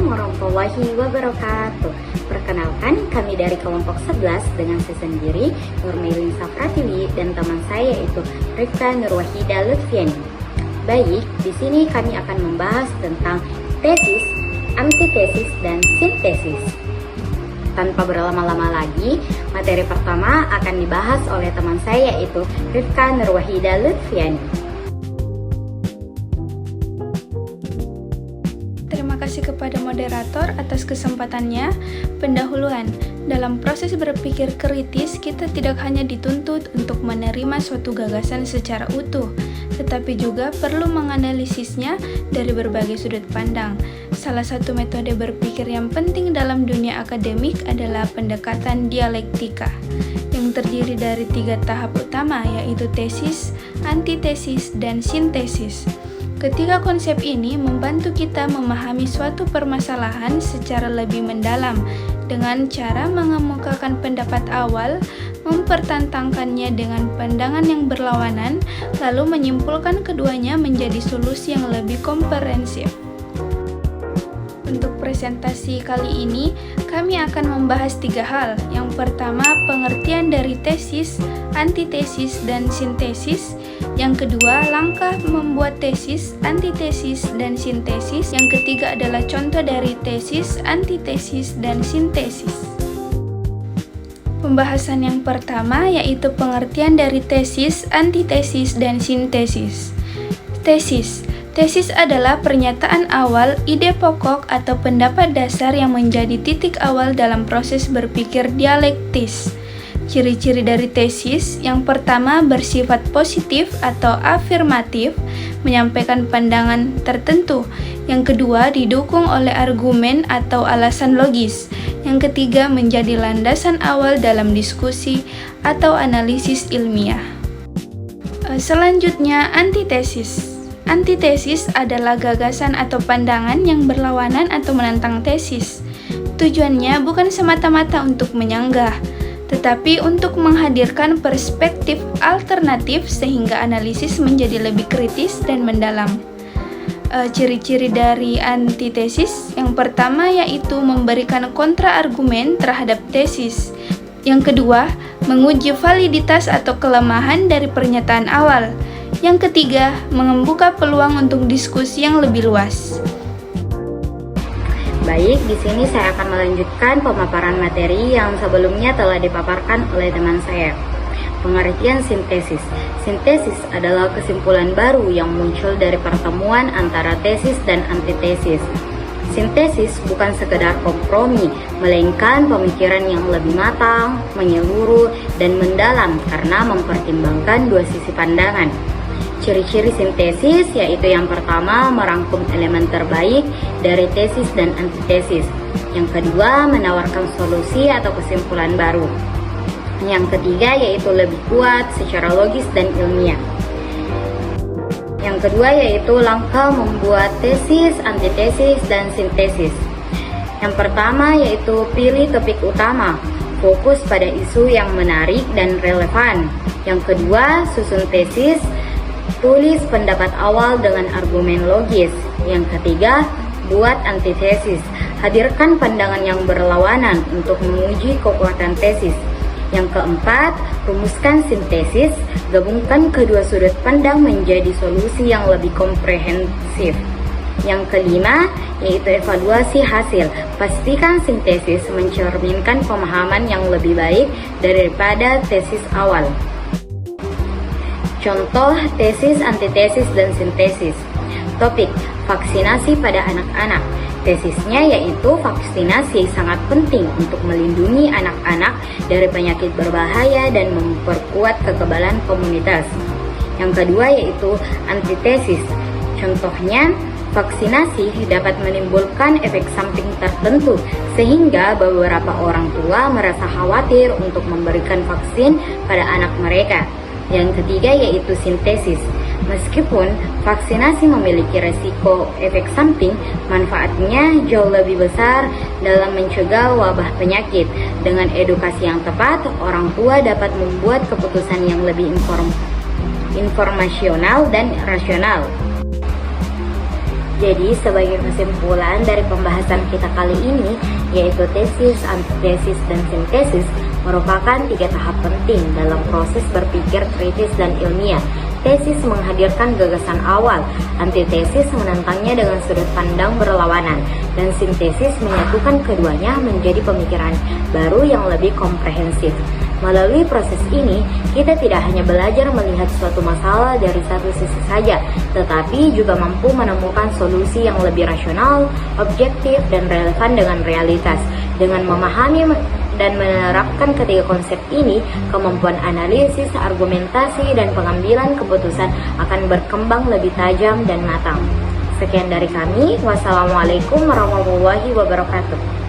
Assalamualaikum warahmatullahi wabarakatuh. Perkenalkan, kami dari kelompok 11 dengan saya sendiri, Nurmailin Safratiwi, dan teman saya yaitu Rifka Nurwahida Lutfiani. Baik, di sini kami akan membahas tentang tesis, antitesis, dan sintesis. Tanpa berlama-lama lagi, materi pertama akan dibahas oleh teman saya yaitu Rifka Nurwahida Lutfiani. Terima kasih kepada moderator atas kesempatannya. Pendahuluan, dalam proses berpikir kritis, kita tidak hanya dituntut untuk menerima suatu gagasan secara utuh, tetapi juga perlu menganalisisnya dari berbagai sudut pandang. Salah satu metode berpikir yang penting dalam dunia akademik adalah pendekatan dialektika, yang terdiri dari 3 tahap utama, yaitu tesis, antitesis, dan sintesis. Ketiga konsep ini membantu kita memahami suatu permasalahan secara lebih mendalam dengan cara mengemukakan pendapat awal, mempertentangkannya dengan pandangan yang berlawanan, lalu menyimpulkan keduanya menjadi solusi yang lebih komprehensif. Untuk presentasi kali ini, kami akan membahas 3 hal. Yang pertama, pengertian dari tesis, antitesis, dan sintesis. Yang kedua, langkah membuat tesis, antitesis, dan sintesis. Yang ketiga adalah contoh dari tesis, antitesis, dan sintesis. Pembahasan yang pertama yaitu pengertian dari tesis, antitesis, dan sintesis. Tesis. Tesis adalah pernyataan awal, ide pokok, atau pendapat dasar yang menjadi titik awal dalam proses berpikir dialektis. Ciri-ciri dari tesis, yang pertama bersifat positif atau afirmatif, menyampaikan pandangan tertentu. Yang kedua didukung oleh argumen atau alasan logis. Yang ketiga menjadi landasan awal dalam diskusi atau analisis ilmiah. Selanjutnya, antitesis. Antitesis adalah gagasan atau pandangan yang berlawanan atau menentang tesis. Tujuannya bukan semata-mata untuk menyanggah, tetapi untuk menghadirkan perspektif alternatif sehingga analisis menjadi lebih kritis dan mendalam. Ciri-ciri dari antitesis yang pertama yaitu memberikan kontra-argumen terhadap tesis. Yang kedua, menguji validitas atau kelemahan dari pernyataan awal. Yang ketiga, membuka peluang untuk diskusi yang lebih luas. Baik, di sini saya akan melanjutkan pemaparan materi yang sebelumnya telah dipaparkan oleh teman saya. Pengertian sintesis. Sintesis adalah kesimpulan baru yang muncul dari pertemuan antara tesis dan antitesis. Sintesis bukan sekedar kompromi, melainkan pemikiran yang lebih matang, menyeluruh, dan mendalam karena mempertimbangkan dua sisi pandangan. Ciri-ciri sintesis yaitu yang pertama merangkum elemen terbaik dari tesis dan antitesis. Yang kedua menawarkan solusi atau kesimpulan baru. Yang ketiga yaitu lebih kuat secara logis dan ilmiah. Yang kedua yaitu langkah membuat tesis, antitesis, dan sintesis. Yang pertama yaitu pilih topik utama, fokus pada isu yang menarik dan relevan. Yang kedua susun tesis, tulis pendapat awal dengan argumen logis. Yang ketiga, buat antitesis. Hadirkan pandangan yang berlawanan untuk menguji kekuatan tesis. Yang keempat, rumuskan sintesis. Gabungkan kedua sudut pandang menjadi solusi yang lebih komprehensif. Yang kelima, yaitu evaluasi hasil. Pastikan sintesis mencerminkan pemahaman yang lebih baik daripada tesis awal. Contoh tesis, antitesis, dan sintesis. Topik, vaksinasi pada anak-anak. Tesisnya yaitu vaksinasi sangat penting untuk melindungi anak-anak dari penyakit berbahaya dan memperkuat kekebalan komunitas. Yang kedua yaitu antitesis. Contohnya, vaksinasi dapat menimbulkan efek samping tertentu sehingga beberapa orang tua merasa khawatir untuk memberikan vaksin pada anak mereka. Yang ketiga yaitu sintesis. Meskipun vaksinasi memiliki resiko efek samping, manfaatnya jauh lebih besar dalam mencegah wabah penyakit. Dengan edukasi yang tepat, orang tua dapat membuat keputusan yang lebih informasional dan rasional. Jadi sebagai kesimpulan dari pembahasan kita kali ini, yaitu tesis, antitesis, dan sintesis, merupakan 3 tahap penting dalam proses berpikir kritis dan ilmiah. Tesis menghadirkan gagasan awal, antitesis menentangnya dengan sudut pandang berlawanan, dan sintesis menyatukan keduanya menjadi pemikiran baru yang lebih komprehensif. Melalui proses ini, kita tidak hanya belajar melihat suatu masalah dari satu sisi saja, tetapi juga mampu menemukan solusi yang lebih rasional, objektif, dan relevan dengan realitas. Dengan memahami dan menerapkan ketiga konsep ini, kemampuan analisis, argumentasi, dan pengambilan keputusan akan berkembang lebih tajam dan matang. Sekian dari kami. Wassalamualaikum warahmatullahi wabarakatuh.